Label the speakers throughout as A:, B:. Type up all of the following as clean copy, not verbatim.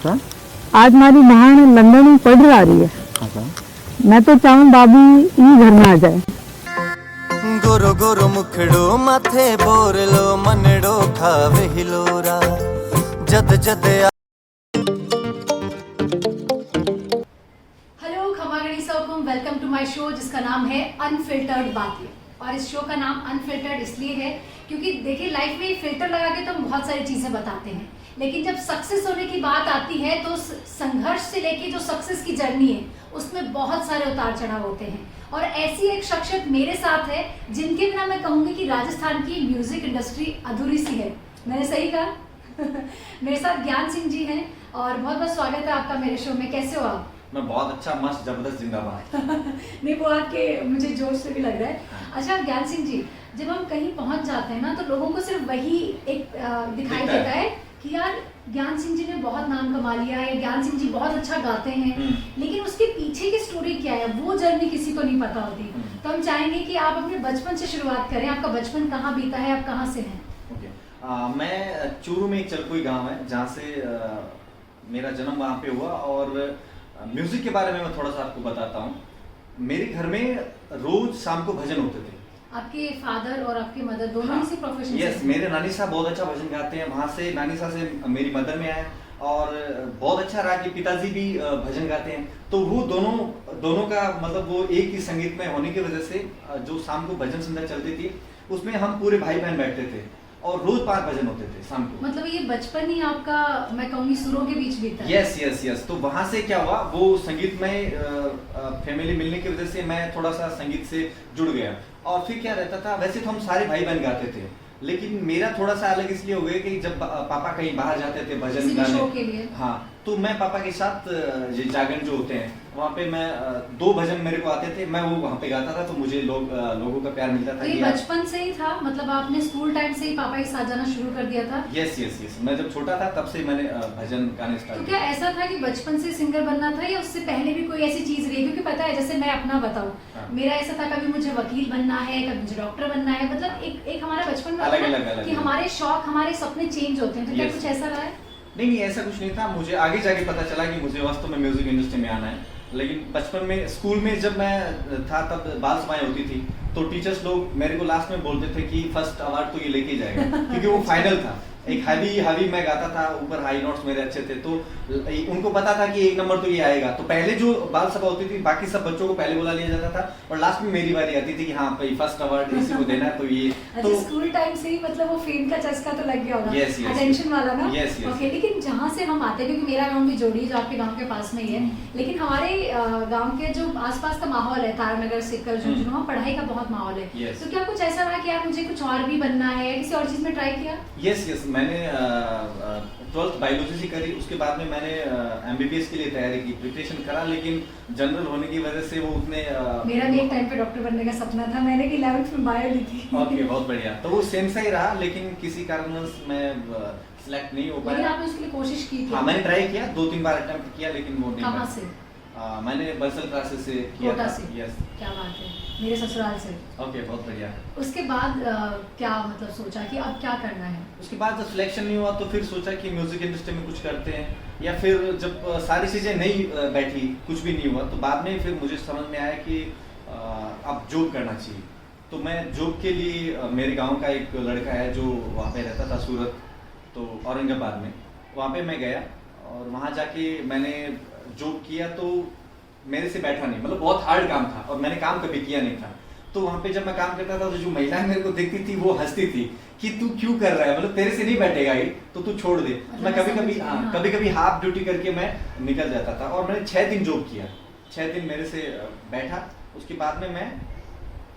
A: अच्छा।
B: आज हमारी बहन लंदन में पढ़ रही है।
A: अच्छा।
B: मैं तो चाहूँ बाबी ही घर में आ जाए।
C: गोरो गोरो मुखड़ो माथे बोरलो मनड़ो खावे हिलोरा जद जद
D: हेलो खमागणी सबकुम, वेलकम टू माय शो जिसका नाम है अनफिल्टर्ड बातें। और इस शो का नाम अनफिल्टर्ड इसलिए है क्योंकि देखिए लाइफ में फिल्टर लगा के तो हम बहुत सारी चीज़ें बताते हैं, लेकिन जब सक्सेस होने की बात आती है तो संघर्ष से लेके जो सक्सेस की जर्नी है उसमें बहुत सारे उतार चढ़ाव होते हैं। और ऐसी एक शख्सियत मेरे साथ है जिनके बिना मैं कहूँगी कि राजस्थान की म्यूजिक इंडस्ट्री अधूरी सी है। मैंने सही कहा? मेरे साथ ज्ञान सिंह जी हैं और बहुत बहुत स्वागत है आपका मेरे शो में। कैसे हो आप?
A: मैं बहुत अच्छा, मस्त, जबरदस्त, जिंदाबाद।
D: नहीं, वो आपके मुझे जोर से भी लग रहा है। अच्छा ज्ञान सिंह जी, जब हम कहीं पहुंच जाते हैं ना तो लोगों को सिर्फ वही एक दिखाई देता है कि यार ज्ञान सिंह जी ने बहुत नाम कमा लिया है, ज्ञान सिंह जी बहुत अच्छा गाते हैं, लेकिन उसके पीछे की स्टोरी क्या है वो जर्नी किसी को नहीं पता होती। तो हम चाहेंगे कि आप अपने बचपन से शुरुआत करें। आपका बचपन कहाँ बीता है, आप कहाँ से हैं?
A: मैं चूरू में एक चलकुई गांव है जहाँ से मेरा जन्म वहाँ पे हुआ। और म्यूजिक के बारे में मैं थोड़ा सा आपको बताता हूँ। मेरे घर में रोज शाम को भजन होते थे।
D: आपके फादर और आपके मदर दोनों इसी प्रोफेशन से?
A: यस, मेरे नानी साहब बहुत अच्छा भजन गाते हैं। वहाँ से नानी साहब से मेरी मदर में आए और बहुत अच्छा रहा कि पिताजी भी भजन गाते हैं। तो वो दोनों का मतलब वो एक ही संगीत में होने की वजह से जो शाम को भजन संध्या चलती थी उसमें हम पूरे भाई बहन बैठते थे और रोज 5 भजन होते थे शाम को।
D: मतलब ये बचपन ही आपका, मैं कहूँगी, सुरों के बीच बीता है।
A: यस। तो वहां से क्या हुआ, वो संगीत में फैमिली मिलने की वजह से मैं थोड़ा सा संगीत से जुड़ गया। और फिर क्या रहता था, वैसे तो हम सारे भाई बहन गाते थे, लेकिन मेरा थोड़ा सा अलग इसलिए हो गया कि जब पापा कहीं बाहर जाते थे भजन गाने
D: के लिए,
A: हाँ, तो मैं पापा के साथ ये जागरण जो होते हैं वहाँ पे मैं 2 भजन मेरे को आते थे, मैं वो वहाँ पे गाता था, तो मुझे लोगों का प्यार मिलता था।
D: तो ये बचपन से ही था, मतलब आपने स्कूल टाइम से ही पापा के साथ जाना शुरू कर दिया था?
A: यस। मैं जब छोटा था तब से मैंने भजन गाने स्टार्ट
D: तो
A: किया।
D: क्या ऐसा था कि बचपन से सिंगर बनना था या उससे पहले भी कोई ऐसी चीज रही? क्योंकि पता है, जैसे मैं अपना बताऊं, मेरा ऐसा था कभी मुझे वकील बनना है, कभी मुझे डॉक्टर बनना है। मतलब एक हमारा बचपन में
A: अलग
D: कि हमारे शौक, हमारे सपने चेंज होते हैं। तो क्या कुछ ऐसा रहा है?
A: नहीं, ऐसा कुछ नहीं था। मुझे आगे जाके पता चला कि मुझे वास्तव में म्यूजिक इंडस्ट्री में आना है। लेकिन बचपन में स्कूल में जब मैं था तब बाल सभाएं होती थी, तो टीचर्स लोग मेरे को लास्ट में बोलते थे कि फर्स्ट अवार्ड तो ये लेके जाएगा, क्योंकि वो फाइनल था। एक हावी मैं गाता था, ऊपर हाई नोट्स मेरे अच्छे थे, तो उनको पता था कि 1 नंबर तो ये आएगा। तो पहले जो बाल सभा होती थी बाकी सब बच्चों को पहले बुला लिया जाता था और लास्ट में मेरी बारी आती थी कि हाँ भाई फर्स्ट अवार्ड इसी को देना है। तो ये
D: तो स्कूल टाइम से ही मतलब वो फेम का चस्का तो लग गया होगा।
A: यस
D: अटेंशन वाला ना।
A: यस।
D: ओके, लेकिन जहाँ से हम आते हैं, क्योंकि मेरा गांव भी जोड़ी जो आपके गांव के पास में ही है, लेकिन हमारे गांव के जो आसपास का माहौल है, तारानगर, सिक्कर, झुंझुनू, वहाँ पढ़ाई का बहुत माहौल है। तो क्या कुछ ऐसा रहा कि यार मुझे कुछ और भी बनना है, किसी और चीज में ट्राई किया?
A: यस। मैंने 12th बायोलॉजी से करी। उसके बाद में मैंने MBBS के लिए तैयारी की, प्रिपरेशन करा, लेकिन जनरल होने की वजह से वो उतने
D: मेरा भी एक टाइम पे डॉक्टर बनने का सपना था। मैंने 11th में बायो ली थी।
A: ओके, बहुत बढ़िया। तो वो सेम सा ही रहा, लेकिन किसी कारणवश मैं सिलेक्ट नहीं हो पाया।
D: लेकिन आपने उसके लिए कोशिश की थी?
A: हाँ, मैंने ट्राई किया, 2-3 बार अटेम्प्ट किया, लेकिन वो नहीं।
D: कहाँ से?
A: मैंने बर्सल क्लासेस से किया था। यस।
D: क्या बात है, मेरे ससुराल से।
A: ओके, बहुत बढ़िया।
D: उसके बाद क्या मतलब सोचा कि अब क्या करना है?
A: उसके बाद जब सिलेक्शन नहीं हुआ तो फिर सोचा कि म्यूजिक इंडस्ट्री में कुछ करते हैं, या फिर जब सारी चीज़ें नहीं बैठी, कुछ भी नहीं हुआ, तो बाद में फिर मुझे समझ में आया कि अब जॉब करना चाहिए। तो मैं जॉब के लिए, मेरे गांव का एक लड़का है जो वहाँ पे रहता था, सूरत, तो औरंगाबाद में, वहाँ पे मैं गया और वहाँ जाके मैंने जॉब किया। तो मेरे से बैठा नहीं, मतलब बहुत हार्ड काम था और मैंने काम कभी किया नहीं था। तो वहाँ पे जब मैं काम करता था तो जो महिलाएं मेरे को देखती थी वो हंसती थी कि तू क्यों कर रहा है, मतलब तेरे से नहीं बैठेगा ये, तो तू छोड़ दे। मैं कभी कभी हाफ ड्यूटी करके मैं निकल जाता था और मैंने 6 दिन जॉब किया। 6 दिन मेरे से बैठा। उसके बाद में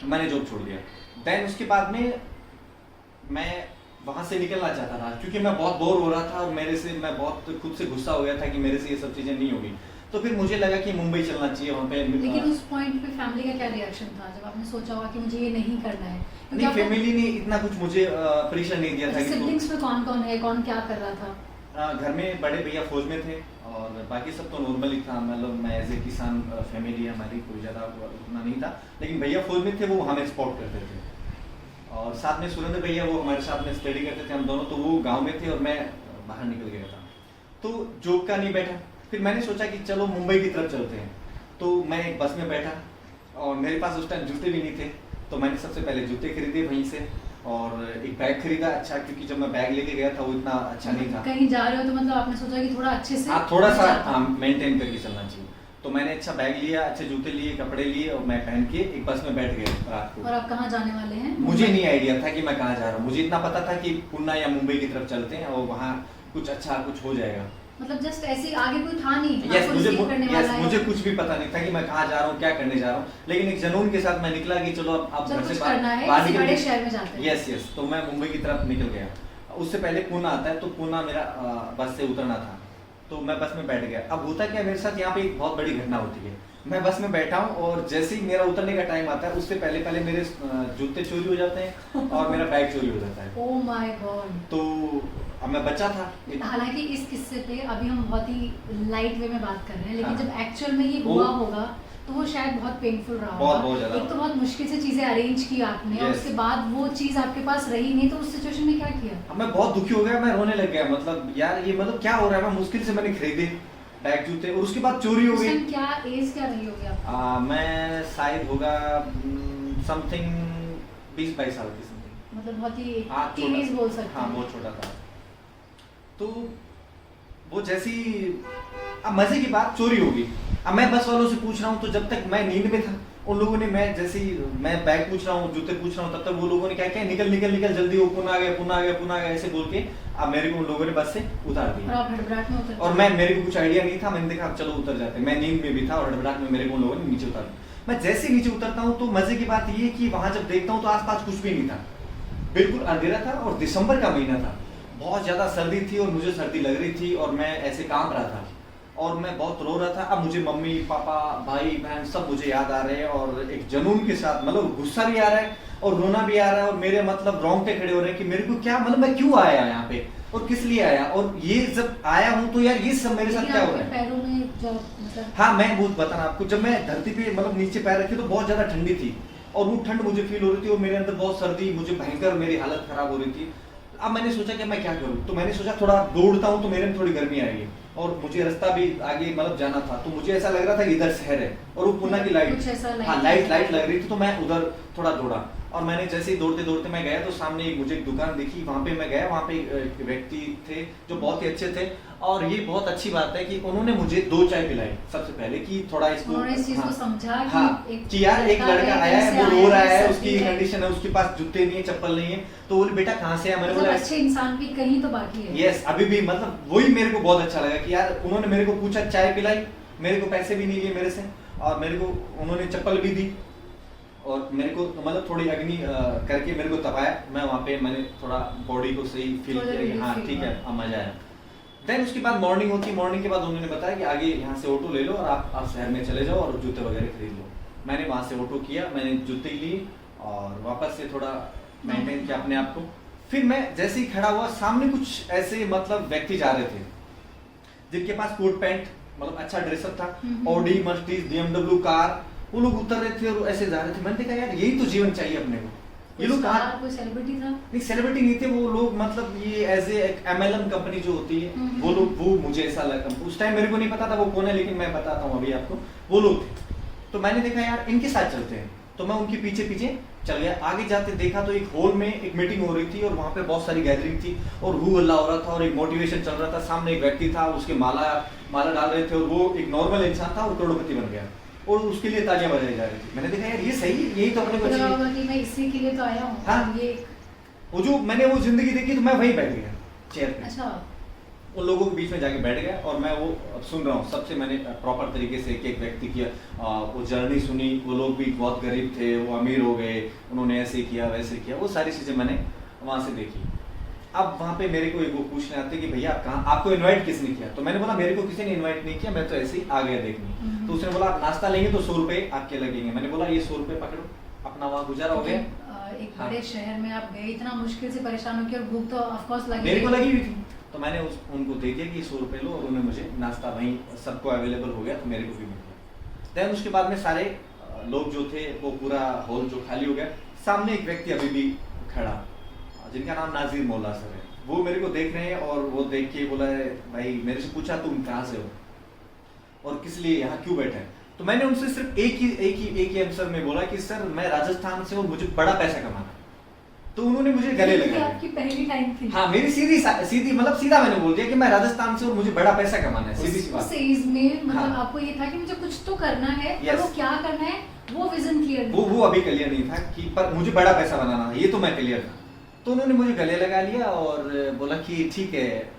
A: मैंने जॉब छोड़ दिया। देन उसके बाद में मैं वहाँ से निकलना चाहता था, क्योंकि मैं बहुत बोर हो रहा था और मैं बहुत खुद से गुस्सा हो गया था कि मेरे से ये सब चीज़ें नहीं होगी। तो फिर मुझे लगा कि मुंबई चलना चाहिए वहाँ पे।
D: लेकिन उस पॉइंट पे फैमिली का क्या रिएक्शन था जब आपने सोचा होगा कि मुझे ये नहीं करना है?
A: नहीं, फैमिली ने इतना कुछ मुझे प्रेशर नहीं दिया था।
D: सिबलिंग्स में कौन कौन है, कौन क्या कर रहा था?
A: घर में बड़े भैया फौज में थे और बाकी सब तो नॉर्मल ही था। मतलब मैं एज ए किसान, फैमिली हमारी कोई ज़्यादा उतना नहीं था, लेकिन भैया फौज में थे, वो हमें सपोर्ट करते थे। और साथ में सुरेंद्र भैया, वो हमारे साथ में स्टडी करते थे, हम दोनों। तो वो गाँव में थे और मैं बाहर निकल गया था। तो जॉब का नहीं बैठा। फिर मैंने सोचा कि चलो मुंबई की तरफ चलते हैं। तो मैं एक बस में बैठा और मेरे पास उस टाइम जूते भी नहीं थे, तो मैंने सबसे पहले जूते खरीदे वहीं से और एक बैग खरीदा अच्छा, क्योंकि जब मैं बैग लेके गया था वो इतना अच्छा नहीं था।
D: कहीं जा रहे हो तो मतलब आपने सोचा कि थोड़ा अच्छे से
A: हाँ, थोड़ा सा
D: जाता हूं।
A: मेंटेन करके चलना चाहिए। तो मैंने अच्छा बैग लिया, अच्छे जूते लिए, कपड़े लिए और मैं पहन के एक बस में बैठ गया रात को।
D: और आप कहाँ जाने वाले हैं?
A: मुझे नहीं आइडिया था कि मैं कहाँ जा रहा हूँ, मुझे इतना पता था कि पुणे या मुंबई की तरफ चलते हैं और वहाँ कुछ अच्छा कुछ हो जाएगा।
D: मतलब जस्ट ऐसे आगे कोई था नहीं
A: यस,
D: आपको रिसीव करने वाला है?
A: मुझे कुछ भी पता नहीं था कि मैं कहाँ जा रहा हूँ, क्या करने जा रहा हूँ, लेकिन एक जुनून के साथ मैं निकला कि चलो अब
D: चलो
A: घर से
D: कुछ करना है,
A: बाहर
D: किसी
A: निकल
D: बड़े
A: के-
D: शहर में जाते हैं।
A: यस, तो मैं मुंबई की तरफ निकल गया। उससे पहले पुणे आता है, तो पुणे मेरा बस से उतरना था, तो मैं बस में बैठ गया। अब होता क्या, मेरे साथ यहाँ पे एक बहुत बड़ी घटना होती है। मैं बस में बैठा हूँ और जैसे ही मेरा उतरने का टाइम आता है, उससे पहले मेरे जूते चोरी हो जाते हैं और मेरा बैग चोरी हो जाता है।
D: Oh my God.
A: तो अब मैं बचा था।
D: हालांकि इस किस्से पे अभी हम बहुत ही लाइट वे में बात कर रहे हैं, लेकिन
A: हाँ।
D: जब एक्चुअल में ये
A: वो-
D: हुआ होगा तो वो शायद बहुत पेनफुल रहा
A: बहुत
D: होगा।
A: ज्यादा।
D: एक तो बहुत मुश्किल से चीजें अरेंज की आपने और
A: Yes.
D: उसके बाद वो चीज आपके पास रही नहीं, तो उस सिचुएशन में क्या किया?
A: अब मैं बहुत दुखी हो गया, मैं रोने लग गया। मतलब यार ये मतलब क्या हो रहा है, मैं मुश्किल से मैंने खरीदे बैग जूते और उसके बाद चोरी हो
D: उस
A: गई।
D: टाइम क्या एज क्या रही होगी आपकी?
A: मैं शायद होगा समथिंग 20-22 साल की समथिंग।
D: मतलब बहुत ही
A: हाँ, छोटा
D: टीनेज
A: था।
D: बोल सकते
A: हाँ,
D: हैं।
A: बहुत छोटा था। तो वो जैसी अब मजे की बात, चोरी होगी। अब मैं बस वालों से पूछ रहा हूँ, तो जब तक मैं नींद में था उन लोगों ने, मैं जैसे ही मैं बैग पूछ रहा हूँ, जूते पूछ रहा हूँ, तब तक वो लोगों ने क्या क्या निकल जल्दी, वो पुणे आ गया ऐसे बोल के अब मेरे को उन लोगों ने बस से उतार
D: और
A: दिया।
D: आप हड़बड़ाहट में उतर
A: और मेरे को कुछ आइडिया नहीं था, मैंने देखा अब चलो उतर जाते हैं। मैं नींद में भी था और हड़बड़ाहट में मेरे को उन लोगों ने नीचे उतार दिया। मैं जैसे नीचे उतरता हूँ तो मजे की बात ये कि वहां जब देखता हूँ तो आसपास कुछ भी नहीं था, बिल्कुल अंधेरा था और दिसंबर का महीना था। बहुत ज्यादा सर्दी थी और मुझे सर्दी लग रही थी और मैं ऐसे कांप रहा था और मैं बहुत रो रहा था। अब मुझे मम्मी पापा भाई बहन सब मुझे याद आ रहे हैं और एक जुनून के साथ, मतलब गुस्सा भी आ रहा है और रोना भी आ रहा है और मेरे मतलब रोंगटे खड़े हो रहे हैं कि मेरे को क्या, मतलब मैं क्यों आया यहाँ पे और किस लिए आया, और ये जब आया हूँ तो यार ये सब मेरे साथ
D: लेकिन
A: क्या हो
D: आपके
A: रहा है।
D: पैरों में जब मतलब
A: हाँ, मैं बहुत बताना आपको, जब मैं धरती पे मतलब नीचे पैर रखे तो बहुत ज्यादा ठंडी थी और वो ठंड मुझे फील हो रही थी और मेरे अंदर बहुत सर्दी, मुझे भयंकर मेरी हालत खराब हो रही थी। अब मैंने सोचा कि मैं क्या करूं, तो मैंने सोचा थोड़ा दौड़ता हूं तो मेरे में थोड़ी गर्मी आएगी और मुझे रास्ता भी आगे मतलब जाना था, तो मुझे ऐसा लग रहा था कि इधर शहर है और वो पुणे की लाइट,
D: कुछ ऐसा
A: हाँ लाइट लग रही थी, तो मैं उधर थोड़ा दौड़ा और मैंने जैसे ही दौड़ते मैं गया तो सामने मुझे एक दुकान दिखी, वहां पे मैं गया। वहां पे एक व्यक्ति थे जो बहुत ही अच्छे थे और ये बहुत अच्छी बात है कि उन्होंने मुझे 2 चाय पिलाई सबसे पहले, कि थोड़ा इसको,
D: उन्होंने इस चीज को समझा कि
A: हाँ,
D: एक
A: कि यार एक लड़का आया है, वो
D: कैसे
A: रो रहा
D: आया
A: है,
D: है,
A: उसकी
D: सर्दी है।
A: कंडीशन है, उसके पास जूते नहीं है, चप्पल नहीं है, तो बोले बेटा कहाँ से आया, मैंने
D: मतलब
A: बोला
D: अच्छे इंसान भी कहीं तो बाकी है।
A: यस, अभी भी मतलब वही मेरे को बहुत अच्छा लगा कि यार उन्होंने मेरे को पूछा, चाय पिलाई, मेरे को पैसे भी नहीं लिए मेरे से और मेरे को उन्होंने चप्पल भी दी और मेरे को मतलब थोड़ी अग्नि करके मेरे को तपाया। मैं वहाँ पे मैंने थोड़ा बॉडी को सही फील
D: थोड़ा
A: किया कि
D: relief
A: हाँ
D: feel
A: ठीक है,
D: हुआ।
A: अब मजा आया। देन उसके बाद मॉर्निंग होती, मॉर्निंग के बाद उन्होंने बताया कि आगे यहाँ से ऑटो ले लो और आप शहर में चले जाओ और जूते वगैरह खरीद लो। मैंने वहाँ से ऑटो किया, मैंने जूते लिए और वापस से थोड़ा मेंटेन किया अपने आप को। फिर मैं जैसे ही खड़ा हुआ, सामने कुछ ऐसे मतलब व्यक्ति जा रहे थे जिनके पास कोट पैंट मतलब अच्छा ड्रेसअप था, ऑडी मर्सिडीज BMW कार, वो लोग उतर रहे थे और ऐसे जा रहे थे। मैंने देखा यार यही तो जीवन चाहिए अपने को। ये लोग कहाँ,
D: कोई सेलिब्रिटी था?
A: नहीं सेलिब्रिटी नहीं थे वो लोग, मतलब ये एज ए MLM कंपनी जो होती है वो लोग, वो मुझे ऐसा लगा। उस टाइम मेरे को नहीं पता था वो कौन है, लेकिन मैं बताता हूँ अभी आपको, वो लोग थे। तो मैंने देखा यार इनके साथ चलते हैं, तो मैं उनके पीछे पीछे चल गया। आगे जाते देखा तो एक हॉल में एक मीटिंग हो रही थी और वहाँ पे बहुत सारी गैदरिंग थी और हू हल्ला हो रहा था और एक मोटिवेशन चल रहा था। सामने एक व्यक्ति था, उसके माला डाल रहे थे और वो एक नॉर्मल इंसान था और करोड़पति बन गया और उसके लिए तालियां बजाई जा रही थी। मैंने देखा यार ये सही, यही तो अपने को
D: लगा
A: चाहिए।
D: होगा कि मैं इसी के लिए तो आया हूँ।
A: हाँ।
D: ये
A: वो जो मैंने वो जिंदगी देखी तो मैं वहीं बैठ गया चेयर पे,
D: अच्छा,
A: उन लोगों के बीच में जाके बैठ गया और मैं वो अब सुन रहा हूँ सबसे। मैंने प्रॉपर तरीके से एक व्यक्ति की वो जर्नी सुनी। वो लोग भी बहुत गरीब थे, वो अमीर हो गए, उन्होंने ऐसे किया वैसे किया, वो सारी चीजें मैंने वहां से देखी। अब वहां पे मेरे को एक वो पूछने आते कि भैया आप कहाँ, आपको इनवाइट किसने किया? तो मैंने बोला मेरे को किसी ने इनवाइट नहीं किया, मैं तो ऐसे ही आ गया देखने। तो उसने बोला आप नाश्ता लेंगे तो 100 रुपए आपके लगेंगे। मैंने बोला ये 100 रुपए पकड़ो, अपना वहाँ गुजारा हो गया।
D: एक
A: हाँ।
D: बड़े शहर में आप गए, इतना मुश्किल से परेशान होकर, और भूख तो ऑफ कोर्स लगी
A: मेरे को लगी हुई थी, तो मैंने उनको दे दिया कि 100 रुपए लो और उन्होंने मुझे नाश्ता वहीं सबको अवेलेबल हो गया तो मेरे को भी मिल गया। देन उसके बाद में सारे लोग जो थे वो पूरा हॉल जो खाली हो गया। सामने एक व्यक्ति अभी भी खड़ा जिनका नाम नाजिर मौला सर है। वो मेरे को देख रहे हैं और वो देख के बोला है भाई, मेरे से पूछा तुम कहाँ से हो और किस लिए यहाँ क्यों बैठे हैं। तो मैंने उनसे सिर्फ एक ही आंसर में बोला कि सर मैं राजस्थान से हूँ, मुझे बड़ा पैसा कमाना है। तो उन्होंने मुझे गले
D: ये
A: लगा
D: आपकी पहली लाइन थी।
A: हाँ, मेरी सीधी मतलब सीधा मैंने बोल दिया कि मैं राजस्थान से और मुझे बड़ा पैसा कमाना है, सीधी सी बात।
D: उस एज में मतलब
A: हाँ।
D: आपको ये था कि मुझे कुछ तो करना है,
A: Yes.
D: और वो क्या करना है वो विजन क्लियर
A: वो अभी क्लियर नहीं था कि पर मुझे बड़ा पैसा बनाना है, ये तो मैं क्लियर था। तो उन्होंने मुझे गले लगा लिया और बोला कि ठीक है।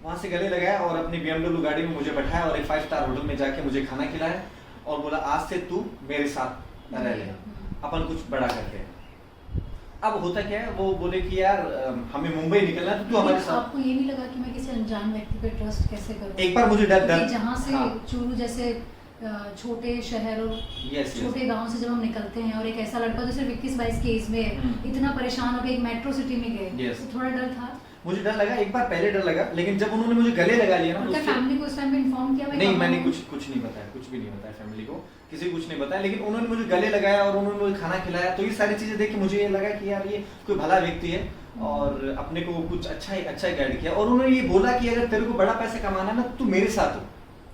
A: वहां से गले लगाया और अपनी BMW गाड़ी में मुझे बैठाया और एक 5 स्टार होटल में जाके मुझे खाना खिलाया और बोला आज से तू मेरे साथ रह ले, अपन कुछ बड़ा करते हैं। अब होता क्या है, वो बोले कि यार हमें मुंबई निकलना है तो तू हमारे साथ।
D: आपको ये नहीं लगा कि मैं किसी अनजान व्यक्ति पे ट्रस्ट कैसे करूं?
A: एक बार मुझे डर
D: क्योंकि जहाँ से
A: हाँ।
D: चूरू जैसे छोटे शहरों
A: Yes,
D: छोटे गांव से जब हम निकलते हैं और एक ऐसा लड़का जो सिर्फ 21-22 की एज में है, इतना परेशान हो गया, एक मेट्रो सिटी में गए,
A: Yes.
D: तो थोड़ा डर था।
A: मुझे डर लगा, एक बार पहले डर लगा, लेकिन जब उन्होंने मुझे गले लगा लिया ना
D: क्या
A: उसके-
D: फैमिली को उस टाइम पे इन्फॉर्म किया?
A: नहीं, मैंने कुछ नहीं बताया, कुछ भी नहीं बताया फैमिली को, किसी को कुछ नहीं बताया। लेकिन उन्होंने मुझे गले लगाया और उन्होंने मुझे खाना खिलाया, तो ये सारी चीजें देख के मुझे ये लगा कि यार ये कोई भला व्यक्ति है और अपने को कुछ अच्छा गाइड किया। और उन्होंने ये बोला कि अगर तेरे को बड़ा पैसा कमाना है ना, तू मेरे साथ हो।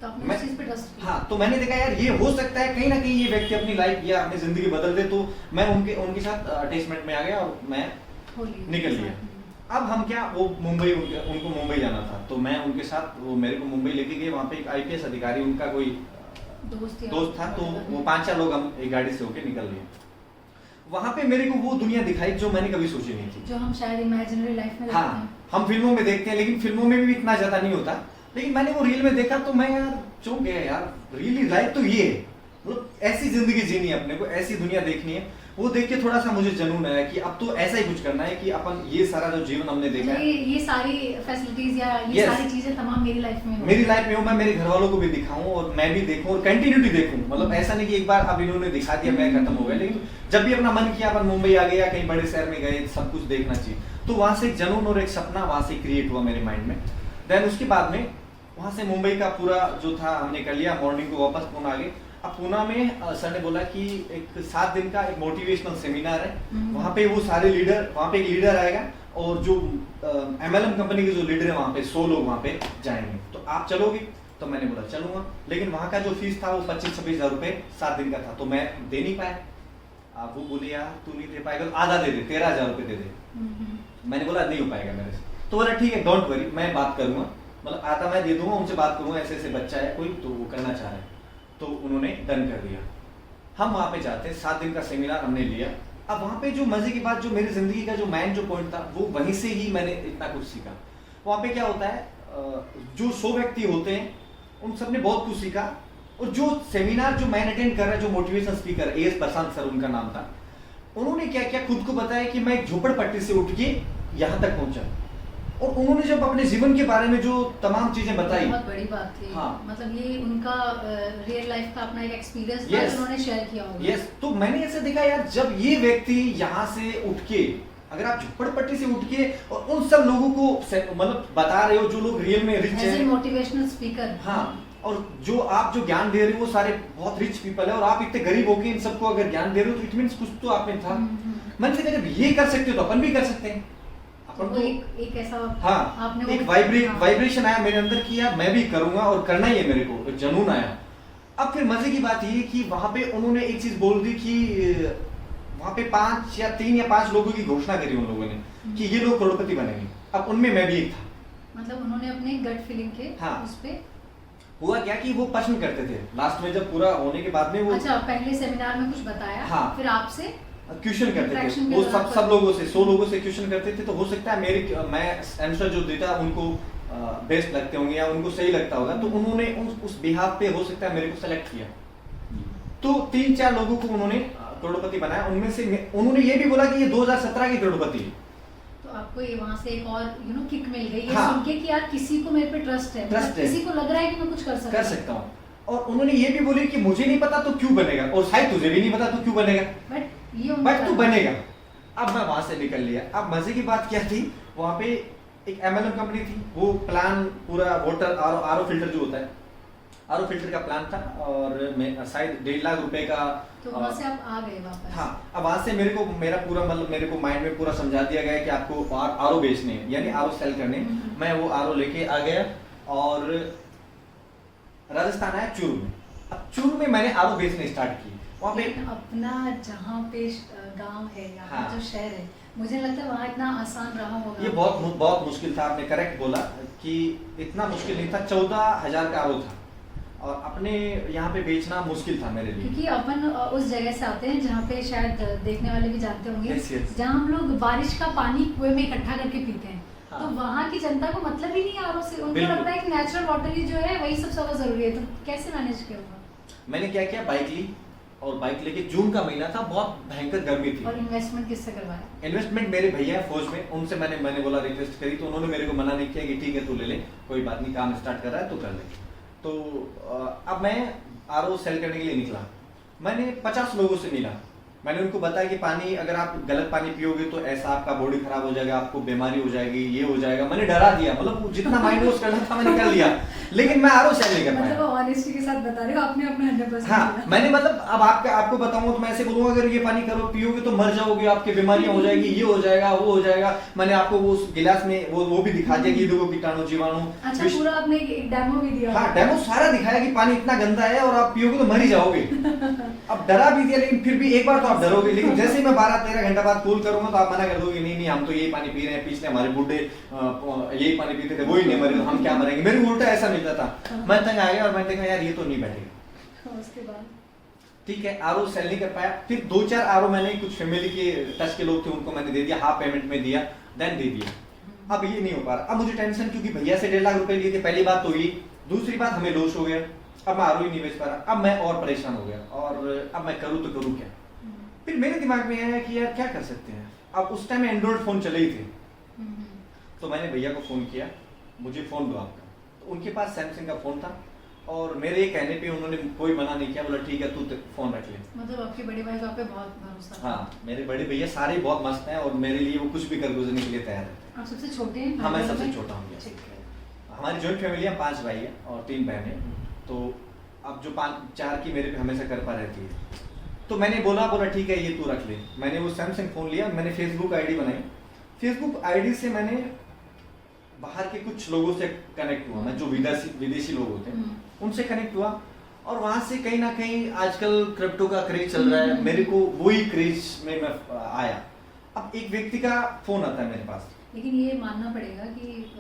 D: तो आपने
A: मैं-
D: उस चीज पे ट्रस्ट किया।
A: हाँ, तो मैंने देखा यार ये हो सकता है कहीं ना कहीं ये व्यक्ति अपनी लाइफ या अपनी जिंदगी बदल दे, तो मैं उनके साथ अटैचमेंट में आ गया और मैं
D: हो लिया।
A: निकल लिया। अब हम क्या, वो मुंबई, उनको मुंबई जाना था, तो मैं उनके साथ, वो मेरे को मुंबई लेके गए। वहाँ पे एक IPS अधिकारी, उनका कोई दोस्त था, तो वो 5-4 लोग हम एक गाड़ी से होके निकल लिए। वहाँ पे मेरे को वो दुनिया दिखाई जो मैंने कभी सोची नहीं थी।
D: जो हम शायद इमेजिनरी लाइफ में देखते
A: हाँ,
D: हैं।
A: हम फिल्मों में देखते हैं, लेकिन फिल्मों में भी इतना ज्यादा नहीं होता। लेकिन मैंने वो रियल में देखा तो मैं यार चौंक गया यार, रियली लाइफ तो ये है, मतलब ऐसी जिंदगी जीनी है अपने को, ऐसी दुनिया देखनी है। वो देख के थोड़ा सा मुझे जुनून आया कि अब तो ऐसा ही कुछ करना है कि अपन ये सारा जो जीवन हमने देखा है,
D: ये सारी फैसिलिटीज या ये
A: Yes.
D: सारी चीजें तमाम मेरी लाइफ में हो।
A: मेरी लाइफ में हो, मैं मेरे घर वालों को भी दिखाऊं और मैं भी देखूं और कंटिन्यूटी देखूं। मतलब ऐसा नहीं कि एक बार अब इन्होंने दिखा दिया मैं खत्म हो गया, लेकिन जब भी अपना मन किया अपन मुंबई आ गए या कहीं बड़े शहर में गए, सब कुछ देखना चाहिए। तो वहां से एक जुनून और एक सपना वहां से क्रिएट हुआ मेरे माइंड में। देन उसके बाद में वहां से मुंबई का पूरा जो था हमने कर लिया, मॉर्निंग को वापस पूना आ गए। अब पूना में सर ने बोला कि एक 7 दिन का एक मोटिवेशनल सेमिनार है, वहाँ पे वो सारे लीडर, वहाँ पे एक लीडर आएगा और जो MLM कंपनी के जो लीडर है वहाँ पे 100 लोग वहाँ पे जाएंगे, तो आप चलोगे? तो मैंने बोला चलूंगा, लेकिन वहाँ का जो फीस था वो 25-26 हज़ार रुपये 7 दिन का था, तो मैं दे नहीं पाया। आप वो बोले यार तू नहीं दे पाएगा तो आधा दे दे, 13,000 रुपये दे दे। मैंने बोला नहीं हो पाएगा मेरे से। तो बोला ठीक है, डोंट वरी, मैं बात करूंगा, मतलब आधा मैं दे दूंगा, उनसे बात करूंगा, ऐसे ऐसे बच्चा है कोई तो वो करना चाह रहा है। तो उन्होंने डन कर दिया। हम वहाँ पे जाते हैं, 7 दिन का सेमिनार हमने लिया। अब वहाँ पे जो मजे की बात, जो मेरी जिंदगी का जो मेन जो पॉइंट था, वो वहीं से ही मैंने इतना कुछ सीखा। वहाँ पे क्या होता है, जो 100 व्यक्ति होते हैं उन सब ने बहुत कुछ सीखा। और जो सेमिनार जो मैं अटेंड कर रहा, जो मोटिवेशनल स्पीकर AS प्रशांत सर उनका नाम था, उन्होंने क्या क्या खुद को बताया कि मैं एक झोपड़पट्टी से उठ के यहाँ तक पहुंचा। और उन्होंने जब अपने जीवन के बारे में जो तमाम चीजें बताई,
D: बहुत बड़ी बात थी।
A: हाँ।
D: मतलब ये उनका रियल लाइफ का अपना एक एक्सपीरियंस था
A: Yes.
D: जो उन्होंने शेयर किया होगा।
A: यस, तो मैंने ऐसे देखा यार, जब ये व्यक्ति यहाँ से उठ के, अगर आप झोपड़पट्टी से उठ के और उन सब लोगों को मतलब बता रहे हो जो लोग रियल में रिच
D: एज ए
A: है,
D: मोटिवेशनल स्पीकर।
A: हाँ, और जो आप जो ज्ञान दे रहे हो वो सारे बहुत रिच पीपल है, और आप इतने गरीब होके इन सबको अगर ज्ञान दे रहे हो तो इट मींस कुछ तो आप में था। मैंने सोचा जब ये कर सकते हो तो अपन भी कर सकते हैं। अपन
D: वो
A: तो
D: एक ऐसा
A: हाँ,
D: आपने
A: एक
D: वो- हाँ।
A: वाइब्रेशन आया मेरे अंदर कि यार मैं भी करूंगा और करना ही है मेरे को, एक जुनून आया। अब फिर मजे की बात ये कि वहां पे उन्होंने एक चीज बोल दी कि वहां पे 5 या 3 या 5 लोगों की घोषणा करी उन लोगों ने कि ये लोग करोड़पति बनेंगे। अब उनमें मैं भी एक था।
D: मतलब उन्होंने अपने गट फीलिंग के
A: हाँ।
D: उस पे।
A: हुआ क्या कि वो प्रश्न करते थे लास्ट में, जब पूरा होने के बाद में वो
D: अच्छा, पहले सेमिनार में कुछ बताया,
A: हाँ।
D: फिर आपसे
A: क्वेश्चन करते
D: Interaction
A: थे,
D: के
A: वो
D: दौरान
A: सब लोगों से 100 लोगों से क्वेश्चन करते थे। तो हो सकता है मैं आंसर जो देता उनको बेस्ट लगते होंगे या उनको सही लगता होगा, तो उन्होंने उस बिहाफ पे हो सकता है मेरे को सेलेक्ट किया। तो 3-4 लोगों को उन्होंने करोड़पति बनाया। उनमें से उन्होंने ये भी बोला कि ये 2017 की करोड़पति है।
D: तो आपको ये वहां से एक और किक मिल गई, ये
A: हाँ।
D: सुन के कि यार किसी को मेरे पे ट्रस्ट है,
A: Trust है।
D: किसी को लग रहा है कि मैं कुछ कर
A: सकता हूँ। और उन्होंने ये भी बोले कि मुझे नहीं पता तो क्यों बनेगा, और शायद तुझे भी नहीं पता तो क्यों बनेगा, बट तू बनेगा। अब मैं वहां से निकल लिया। अब मजे की बात क्या थी, वहां पे एक MLM कंपनी थी, वो प्लान पूरा वाटर RO फिल्टर जो होता है आरओ फिल्टर का प्लान था और मैं शायद 1.5 लाख रुपए का।
D: तो वहाँ से आप आ गए वापस?
A: हाँ, अब वहाँ से मेरा पूरा मतलब मेरे को माइंड में पूरा समझा दिया गया कि आपको आरओ बेचने हैं, यानी आरओ सेल करने। मैं वो आरओ लेके आ गया और राजस्थान आया चूरू में। अब चूरू में मैंने आरओ बेचने स्टार्ट की। वहाँ पे
D: अपना जहाँ पे गांव है या
A: हाँ।
D: जो शहर है, मुझे लगता है वहाँ इतना आसान रहा होगा।
A: ये बहुत मुश्किल था। आपने करेक्ट बोला कि इतना मुश्किल नहीं था। 14,000 का आरओ था और अपने यहाँ पे बेचना मुश्किल था मेरे लिए।
D: क्योंकि अपन उस जगह से आते हैं जहाँ पे शायद देखने वाले भी जानते होंगे,
A: Yes, yes.
D: जहाँ हम लोग बारिश का पानी कुएं में इकट्ठा करके पीते हैं।
A: हाँ।
D: तो वहाँ की जनता को मतलब ही नहीं है आरओ से, उनको
A: बिल्कुल।
D: लगता है कि नेचुरल वाटर ही जो है वही सबसे ज्यादा जरूरी है। तो कैसे मैनेज किया होगा?
A: मैंने क्या किया, बाइक ली और बाइक लेके, जून का महीना था, बहुत भयंकर गर्मी थी।
D: और इन्वेस्टमेंट किससे करवाया?
A: इन्वेस्टमेंट मेरे भैया है फौज में, उनसे मैंने बोला, रिक्वेस्ट करी तो उन्होंने मेरे को मना नहीं किया कि ठीक है तू ले ले, कोई बात नहीं, काम स्टार्ट कर रहा है तो कर ले। तो अब मैं आरओ सेल करने के लिए निकला। मैंने 50 लोगों से मिला। मैंने उनको बताया कि पानी अगर आप गलत पानी पियोगे तो ऐसा आपका बॉडी खराब हो जाएगा, आपको बीमारी हो जाएगी, ये हो जाएगा। मैंने डरा दिया, मतलब जितना माइंड वॉश करना था मैंने कर लिया, लेकिन मैं आरओ सेल नहीं कर पाया।
D: मतलब ऑनेस्टी के साथ बता रहे हो, आपने अपना 100%
A: हाँ,
D: दिया।
A: मैंने मतलब अब आपको बताऊंगा तो मैं ऐसे बोलूंगा अगर ये पानी करो पियोगे तो मर जाओगे, आपकी बीमारियां हो जाएगी, ये हो जाएगा, वो हो जाएगा। मैंने आपको वो उस गिलास में वो भी दिखा दिया कि ये देखो कीटाणु जीवाणु।
D: अच्छा, पूरा आपने एक डेमो भी दिया?
A: हाँ, डेमो सारा दिखाया कि पानी इतना गंदा है और आप पियोगे तो मर ही जाओगे। अब डरा भी दिया, लेकिन फिर भी एक बार तो आप डरोगे। लेकिन जैसे ही मैं 12-13 घंटा बाद कूल करूंगा तो आप मना कर दोगे, नहीं हम तो यही पानी पी रहे हैं, पिछले हमारे बूढ़े यही पानी पीते थे, वही नहीं मरे, तो हम क्या मरेंगे। मेरे को उल्टा ऐसा मिलता था। मैं तंग आ गया और मैं देखा यार ये तो नहीं बैठेगा।
D: उसके बाद
A: ठीक है, आरओ सेल नहीं कर पाया। फिर 2-4 आरओ मैंने कुछ फैमिली के टच के लोग थे उनको मैंने दे दिया, हाफ पेमेंट में दिया, देन दे दिया। अब ये नहीं हो पा रहा। अब मुझे टेंशन, क्योंकि भैया से 1.5 लाख रुपए लिए थे, पहली बात तो ये। दूसरी बात, हमें लॉस हो गया, अब मैं आरओ ही नहीं बेच पा रहा। अब मैं और परेशान हो गया और अब मैं करूँ तो करूँ क्या। फिर मेरे दिमाग में आया कि यार क्या कर सकते हैं। अब उस टाइम एंड्रॉइड फोन चले ही थे, तो मैंने भैया को फोन किया, मुझे फोन दो आपका। तो उनके पास सैमसंग का फोन था और मेरे कहने पे उन्होंने कोई मना नहीं किया, बोला ठीक है तू फोन रख ले।
D: मतलब आपके बड़े भाई को आप पे बहुत भरोसा था।
A: हाँ, मेरे बड़े भैया सारे बहुत मस्त हैं और मेरे लिए वो कुछ भी कर गुजरने के लिए तैयार है।
D: आप सबसे छोटे हैं?
A: हाँ, मैं सबसे छोटा हूँ।
D: ठीक है।
A: हमारी जॉइंट फैमिली है, 5 भाई है और 3 बहन है। तो अब जो 4 की मेरे पे हमेशा कृपा रहती है, तो मैंने बोला ठीक है ये तू रख ले। मैंने वो सैमसंग फोन लिया, मैंने फेसबुक आईडी बनाई। फेसबुक आईडी से मैंने बाहर के कुछ लोगों से कनेक्ट हुआ, मैं जो विदेशी लोग होते हैं उनसे कनेक्ट हुआ और वहां से कहीं ना कहीं आजकल क्रिप्टो का क्रेज चल रहा है, मेरे को वही क्रेज में मैं आया। अब एक व्यक्ति का फोन आता है मेरे पास।
D: लेकिन ये मानना पड़ेगा कि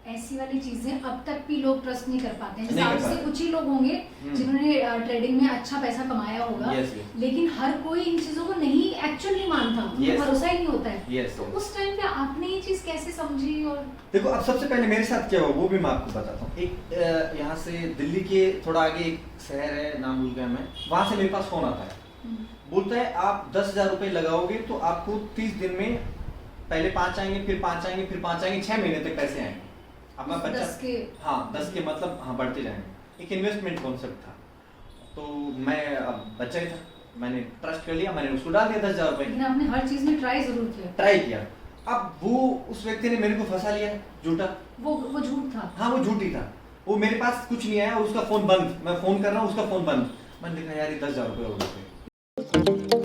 D: ऐसी वाली चीजें अब तक भी लोग ट्रस्ट नहीं कर पाते हैं। जैसे
A: नहीं कर
D: आपसे
A: पाते।
D: कुछ ही लोग होंगे जिन्होंने ट्रेडिंग में अच्छा पैसा कमाया होगा,
A: Yes, yes.
D: लेकिन हर कोई इन चीजों को नहीं एक्चुअल नहीं मानता, उनको
A: Yes.
D: भरोसा ही नहीं होता है।
A: Yes,
D: तो
A: yes.
D: उस टाइम पे आपने ये चीज कैसे समझी? और
A: देखो, अब सबसे पहले मेरे साथ क्या हुआ वो भी मैं आपको बताता हूँ। एक यहाँ से दिल्ली के थोड़ा आगे एक शहर है, नाम भूल गया मैं, वहां से मेरे पास फोन आता है, बोलता है आप 10,000 रुपए लगाओगे तो आपको 30 दिन में पहले 5 आएंगे, फिर 5 आएंगे, फिर 5 आएंगे, 6 महीने तक पैसे आएंगे। अब मैं
D: 10 के?
A: हाँ, 10 के मतलब हाँ बढ़ते जाएंगे। एक इन्वेस्टमेंट कॉन्सेप्ट था, तो मैं अब बच्चा ही था, मैंने ट्रस्ट कर लिया, मैंने उसको डाल दिया 10,000 रुपए।
D: लेकिन आपने हर चीज में ट्राई जरूर किया?
A: ट्राई किया। अब वो उस व्यक्ति ने मेरे को फंसा लिया, झूठा।
D: वो झूठ था?
A: हाँ, वो झूठी था। वो मेरे पास कुछ नहीं आया, उसका फोन बंद, मैं फोन कर रहा हूँ उसका फोन बंद। मैंने देखा यार ये 10,000 रुपए हो गए।